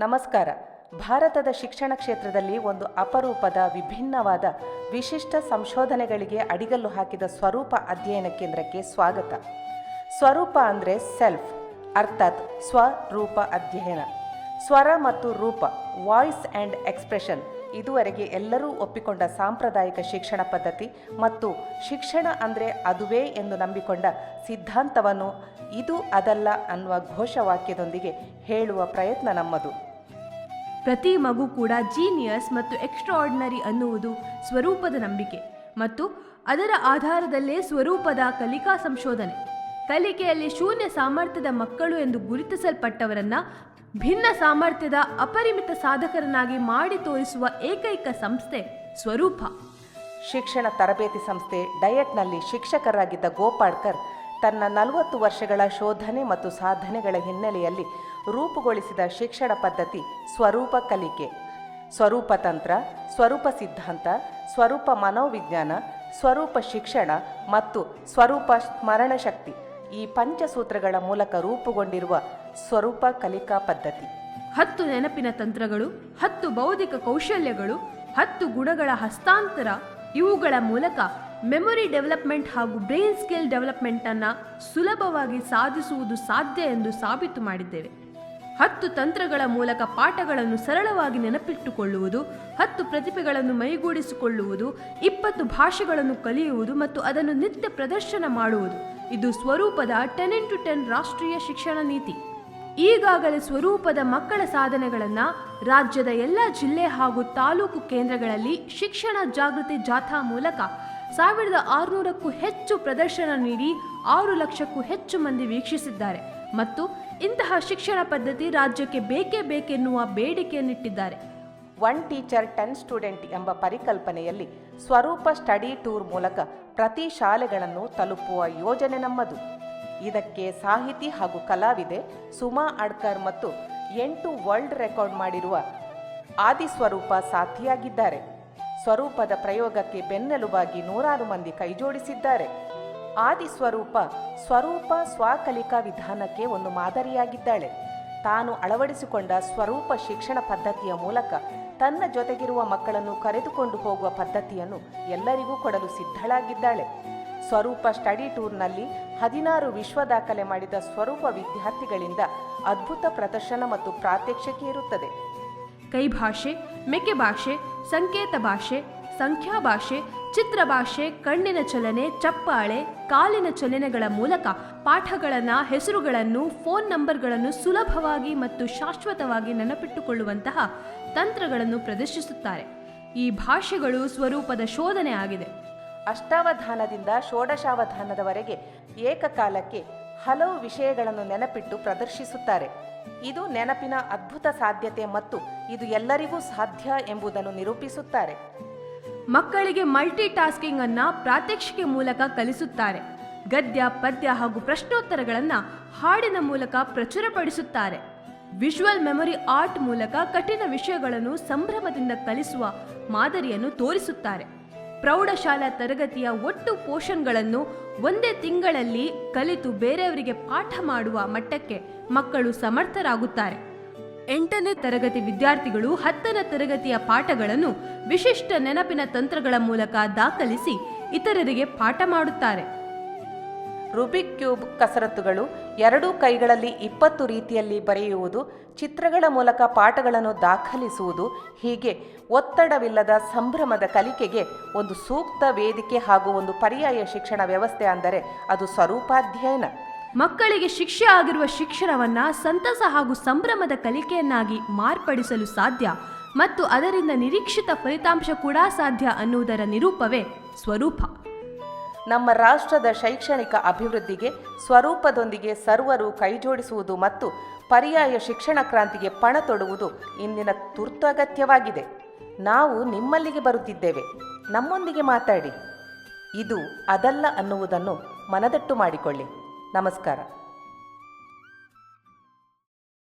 ನಮಸ್ಕಾರ. ಭಾರತದ ಶಿಕ್ಷಣ ಕ್ಷೇತ್ರದಲ್ಲಿ ಒಂದು ಅಪರೂಪದ ವಿಭಿನ್ನವಾದ ವಿಶಿಷ್ಟ ಸಂಶೋಧನೆಗಳಿಗೆ ಅಡಿಗಲ್ಲು ಹಾಕಿದ ಸ್ವರೂಪ ಅಧ್ಯಯನ ಕೇಂದ್ರಕ್ಕೆ ಸ್ವಾಗತ. ಸ್ವರೂಪ ಅಂದರೆ ಸೆಲ್ಫ್, ಅರ್ಥಾತ್ ಸ್ವರೂಪ ಅಧ್ಯಯನ. ಸ್ವರ ಮತ್ತು ರೂಪ, ವಾಯ್ಸ್ ಆ್ಯಂಡ್ ಎಕ್ಸ್ಪ್ರೆಷನ್ ಇದುವರೆಗೆ ಎಲ್ಲರೂ ಒಪ್ಪಿಕೊಂಡ ಸಾಂಪ್ರದಾಯಿಕ ಶಿಕ್ಷಣ ಪದ್ಧತಿ ಮತ್ತು ಶಿಕ್ಷಣ ಅಂದರೆ ಅದುವೇ ಎಂದು ನಂಬಿಕೊಂಡ ಸಿದ್ಧಾಂತವನ್ನು ಇದು ಅದಲ್ಲ ಅನ್ನುವ ಘೋಷವಾಕ್ಯದೊಂದಿಗೆ ಹೇಳುವ ಪ್ರಯತ್ನ ನಮ್ಮದು. ಪ್ರತಿ ಮಗು ಕೂಡ ಜೀನಿಯಸ್ ಮತ್ತು ಎಕ್ಸ್ಟ್ರಾಆರ್ಡಿನರಿ ಅನ್ನುವುದು ಸ್ವರೂಪದ ನಂಬಿಕೆ ಮತ್ತು ಅದರ ಆಧಾರದಲ್ಲೇ ಸ್ವರೂಪದ ಕಲಿಕಾ ಸಂಶೋಧನೆ. ಕಲಿಕೆಯಲ್ಲಿ ಶೂನ್ಯ ಸಾಮರ್ಥ್ಯದ ಮಕ್ಕಳು ಎಂದು ಗುರುತಿಸಲ್ಪಟ್ಟವರನ್ನ ಭಿನ್ನ ಸಾಮರ್ಥ್ಯದ ಅಪರಿಮಿತ ಸಾಧಕರನ್ನಾಗಿ ಮಾಡಿ ತೋರಿಸುವ ಏಕೈಕ ಸಂಸ್ಥೆ ಸ್ವರೂಪ. ಶಿಕ್ಷಣ ತರಬೇತಿ ಸಂಸ್ಥೆ ಡಯಟ್ನಲ್ಲಿ ಶಿಕ್ಷಕರಾಗಿದ್ದ ಗೋಪಾಳ್ಕರ್ ತನ್ನ 40 ವರ್ಷಗಳ ಶೋಧನೆ ಮತ್ತು ಸಾಧನೆಗಳ ಹಿನ್ನೆಲೆಯಲ್ಲಿ ರೂಪುಗೊಳಿಸಿದ ಶಿಕ್ಷಣ ಪದ್ಧತಿ ಸ್ವರೂಪ ಕಲಿಕೆ. ಸ್ವರೂಪ ತಂತ್ರ, ಸ್ವರೂಪ ಸಿದ್ಧಾಂತ, ಸ್ವರೂಪ ಮನೋವಿಜ್ಞಾನ, ಸ್ವರೂಪ ಶಿಕ್ಷಣ ಮತ್ತು ಸ್ವರೂಪ ಸ್ಮರಣ ಶಕ್ತಿ ಈ ಪಂಚಸೂತ್ರಗಳ ಮೂಲಕ ರೂಪುಗೊಂಡಿರುವ ಸ್ವರೂಪ ಕಲಿಕಾ ಪದ್ಧತಿ. 10 ನೆನಪಿನ ತಂತ್ರಗಳು, 10 ಬೌದ್ಧಿಕ ಕೌಶಲ್ಯಗಳು, 10 ಗುಣಗಳ ಹಸ್ತಾಂತರ, ಇವುಗಳ ಮೂಲಕ ಮೆಮೊರಿ ಡೆವಲಪ್ಮೆಂಟ್ ಹಾಗೂ ಬ್ರೈನ್ ಸ್ಕಿಲ್ ಡೆವಲಪ್ಮೆಂಟ್ ಅನ್ನು ಸುಲಭವಾಗಿ ಸಾಧಿಸುವುದು ಸಾಧ್ಯ ಎಂದು ಸಾಬೀತು ಮಾಡಿದ್ದೇವೆ. 10 ತಂತ್ರಗಳ ಮೂಲಕ ಪಾಠಗಳನ್ನು ಸರಳವಾಗಿ ನೆನಪಿಟ್ಟುಕೊಳ್ಳುವುದು, 10 ಪ್ರತಿಭೆಗಳನ್ನು ಮೈಗೂಡಿಸಿಕೊಳ್ಳುವುದು, 20 ಭಾಷೆಗಳನ್ನು ಕಲಿಯುವುದು ಮತ್ತು ಅದನ್ನು ನಿತ್ಯ ಪ್ರದರ್ಶನ ಮಾಡುವುದು. ಇದು ಸ್ವರೂಪದ 10x10 ರಾಷ್ಟ್ರೀಯ ಶಿಕ್ಷಣ ನೀತಿ. ಈಗಾಗಲೇ ಸ್ವರೂಪದ ಮಕ್ಕಳ ಸಾಧನೆಗಳನ್ನು ರಾಜ್ಯದ ಎಲ್ಲ ಜಿಲ್ಲೆ ಹಾಗೂ ತಾಲೂಕು ಕೇಂದ್ರಗಳಲ್ಲಿ ಶಿಕ್ಷಣ ಜಾಗೃತಿ ಜಾಥಾ ಮೂಲಕ 1600ಕ್ಕೂ ಹೆಚ್ಚು ಪ್ರದರ್ಶನ ನೀಡಿ 6 ಲಕ್ಷಕ್ಕೂ ಹೆಚ್ಚು ಮಂದಿ ವೀಕ್ಷಿಸಿದ್ದಾರೆ ಮತ್ತು ಇಂತಹ ಶಿಕ್ಷಣ ಪದ್ಧತಿ ರಾಜ್ಯಕ್ಕೆ ಬೇಕೇ ಬೇಕೆನ್ನುವ ಬೇಡಿಕೆಯನ್ನಿಟ್ಟಿದ್ದಾರೆ. 1 ಟೀಚರ್ 10 ಸ್ಟೂಡೆಂಟ್ ಎಂಬ ಪರಿಕಲ್ಪನೆಯಲ್ಲಿ ಸ್ವರೂಪ ಸ್ಟಡಿ ಟೂರ್ ಮೂಲಕ ಪ್ರತಿ ಶಾಲೆಗಳನ್ನು ತಲುಪುವ ಯೋಜನೆ ನಮ್ಮದು. ಇದಕ್ಕೆ ಸಾಹಿತಿ ಹಾಗೂ ಕಲಾವಿದೆ ಸುಮಾ ಅಡ್ಕರ್ ಮತ್ತು 8 ವರ್ಲ್ಡ್ ರೆಕಾರ್ಡ್ ಮಾಡಿರುವ ಆದಿಸ್ವರೂಪ ಸಾಥಿಯಾಗಿದ್ದಾರೆ. ಸ್ವರೂಪದ ಪ್ರಯೋಗಕ್ಕೆ ಬೆನ್ನೆಲುಬಾಗಿ ನೂರಾರು ಮಂದಿ ಕೈಜೋಡಿಸಿದ್ದಾರೆ. ಆದಿಸ್ವರೂಪ ಸ್ವರೂಪ ಸ್ವಕಲಿಕಾ ವಿಧಾನಕ್ಕೆ ಒಂದು ಮಾದರಿಯಾಗಿದ್ದಾಳೆ. ತಾನು ಅಳವಡಿಸಿಕೊಂಡ ಸ್ವರೂಪ ಶಿಕ್ಷಣ ಪದ್ಧತಿಯ ಮೂಲಕ ತನ್ನ ಜೊತೆಗಿರುವ ಮಕ್ಕಳನ್ನು ಕರೆದುಕೊಂಡು ಹೋಗುವ ಪದ್ಧತಿಯನ್ನು ಎಲ್ಲರಿಗೂ ಕೊಡಲು ಸಿದ್ಧಳಾಗಿದ್ದಾಳೆ. ಸ್ವರೂಪ ಸ್ಟಡಿ ಟೂರ್ನಲ್ಲಿ 16 ವಿಶ್ವ ದಾಖಲೆ ಮಾಡಿದ ಸ್ವರೂಪ ವಿದ್ಯಾರ್ಥಿಗಳಿಂದ ಅದ್ಭುತ ಪ್ರದರ್ಶನ ಮತ್ತು ಪ್ರಾತ್ಯಕ್ಷಿಕೆ ಇರುತ್ತದೆ. ಕೈ ಭಾಷೆ, ಮೆಕ್ಕೆ ಭಾಷೆ, ಸಂಕೇತ ಭಾಷೆ, ಸಂಖ್ಯಾ ಭಾಷೆ, ಚಿತ್ರ ಭಾಷೆ, ಕಣ್ಣಿನ ಚಲನೆ, ಚಪ್ಪಾಳೆ, ಕಾಲಿನ ಚಲನೆಗಳ ಮೂಲಕ ಪಾಠಗಳನ್ನು, ಹೆಸರುಗಳನ್ನು, ಫೋನ್ ನಂಬರ್ಗಳನ್ನು ಸುಲಭವಾಗಿ ಮತ್ತು ಶಾಶ್ವತವಾಗಿ ನೆನಪಿಟ್ಟುಕೊಳ್ಳುವಂತಹ ತಂತ್ರಗಳನ್ನು ಪ್ರದರ್ಶಿಸುತ್ತಾರೆ. ಈ ಭಾಷೆಗಳು ಸ್ವರೂಪದ ಶೋಧನೆ ಆಗಿದೆ. ಅಷ್ಟಾವಧಾನದಿಂದ ಷೋಡಶಾವಧಾನದವರೆಗೆ ಏಕಕಾಲಕ್ಕೆ ಹಲವು ವಿಷಯಗಳನ್ನು ನೆನಪಿಟ್ಟು ಪ್ರದರ್ಶಿಸುತ್ತಾರೆ. ಇದು ನೆನಪಿನ ಅದ್ಭುತ ಸಾಧ್ಯತೆ ಮತ್ತು ಇದು ಎಲ್ಲರಿಗೂ ಸಾಧ್ಯ ಎಂಬುದನ್ನು ನಿರೂಪಿಸುತ್ತಾರೆ. ಮಕ್ಕಳಿಗೆ ಮಲ್ಟಿ ಟಾಸ್ಕಿಂಗ್ ಅನ್ನ ಪ್ರಾತ್ಯಕ್ಷಿಕೆ ಮೂಲಕ ಕಲಿಸುತ್ತಾರೆ. ಗದ್ಯ, ಪದ್ಯ ಹಾಗೂ ಪ್ರಶ್ನೋತ್ತರಗಳನ್ನು ಹಾಡಿನ ಮೂಲಕ ಪ್ರಚುರಪಡಿಸುತ್ತಾರೆ. ವಿಜುವಲ್ ಮೆಮೊರಿ ಆರ್ಟ್ ಮೂಲಕ ಕಠಿಣ ವಿಷಯಗಳನ್ನು ಸಂಭ್ರಮದಿಂದ ಕಲಿಸುವ ಮಾದರಿಯನ್ನು ತೋರಿಸುತ್ತಾರೆ. ಪ್ರೌಢಶಾಲಾ ತರಗತಿಯ ಒಟ್ಟು ಪೋಷನ್ಗಳನ್ನು ಒಂದೇ ತಿಂಗಳಲ್ಲಿ ಕಲಿತು ಬೇರೆಯವರಿಗೆ ಪಾಠ ಮಾಡುವ ಮಟ್ಟಕ್ಕೆ ಮಕ್ಕಳು ಸಮರ್ಥರಾಗುತ್ತಾರೆ. 8ನೇ ತರಗತಿ ವಿದ್ಯಾರ್ಥಿಗಳು 10ನೇ ತರಗತಿಯ ಪಾಠಗಳನ್ನು ವಿಶಿಷ್ಟ ನೆನಪಿನ ತಂತ್ರಗಳ ಮೂಲಕ ದಾಖಲಿಸಿ ಇತರರಿಗೆ ಪಾಠ ಮಾಡುತ್ತಾರೆ. ರುಬಿಕ್ ಕ್ಯೂಬ್ ಕಸರತ್ತುಗಳು, 2 ಕೈಗಳಲ್ಲಿ 20 ರೀತಿಯಲ್ಲಿ ಬರೆಯುವುದು, ಚಿತ್ರಗಳ ಮೂಲಕ ಪಾಠಗಳನ್ನು ದಾಖಲಿಸುವುದು, ಹೀಗೆ ಒತ್ತಡವಿಲ್ಲದ ಸಂಭ್ರಮದ ಕಲಿಕೆಗೆ ಒಂದು ಸೂಕ್ತ ವೇದಿಕೆ ಹಾಗೂ ಒಂದು ಪರ್ಯಾಯ ಶಿಕ್ಷಣ ವ್ಯವಸ್ಥೆ ಅಂದರೆ ಅದು ಸ್ವರೂಪಾಧ್ಯಯನ. ಮಕ್ಕಳಿಗೆ ಶಿಕ್ಷೆ ಆಗಿರುವ ಶಿಕ್ಷಣವನ್ನು ಸಂತಸ ಹಾಗೂ ಸಂಭ್ರಮದ ಕಲಿಕೆಯನ್ನಾಗಿ ಮಾರ್ಪಡಿಸಲು ಸಾಧ್ಯ ಮತ್ತು ಅದರಿಂದ ನಿರೀಕ್ಷಿತ ಫಲಿತಾಂಶ ಕೂಡ ಸಾಧ್ಯ ಅನ್ನುವುದರ ನಿರೂಪವೇ ಸ್ವರೂಪ. ನಮ್ಮ ರಾಷ್ಟ್ರದ ಶೈಕ್ಷಣಿಕ ಅಭಿವೃದ್ಧಿಗೆ ಸ್ವರೂಪದೊಂದಿಗೆ ಸರ್ವರು ಕೈಜೋಡಿಸುವುದು ಮತ್ತು ಪರ್ಯಾಯ ಶಿಕ್ಷಣ ಕ್ರಾಂತಿಗೆ ಪಣ ತೊಡುವುದು ಇಂದಿನ ತುರ್ತು ಅಗತ್ಯವಾಗಿದೆ. ನಾವು ನಿಮ್ಮಲ್ಲಿಗೆ ಬರುತ್ತಿದ್ದೇವೆ, ನಮ್ಮೊಂದಿಗೆ ಮಾತಾಡಿ. ಇದು ಅದಲ್ಲ ಅನ್ನುವುದನ್ನು ಮನದಟ್ಟು ಮಾಡಿಕೊಳ್ಳಿ. ನಮಸ್ಕಾರ.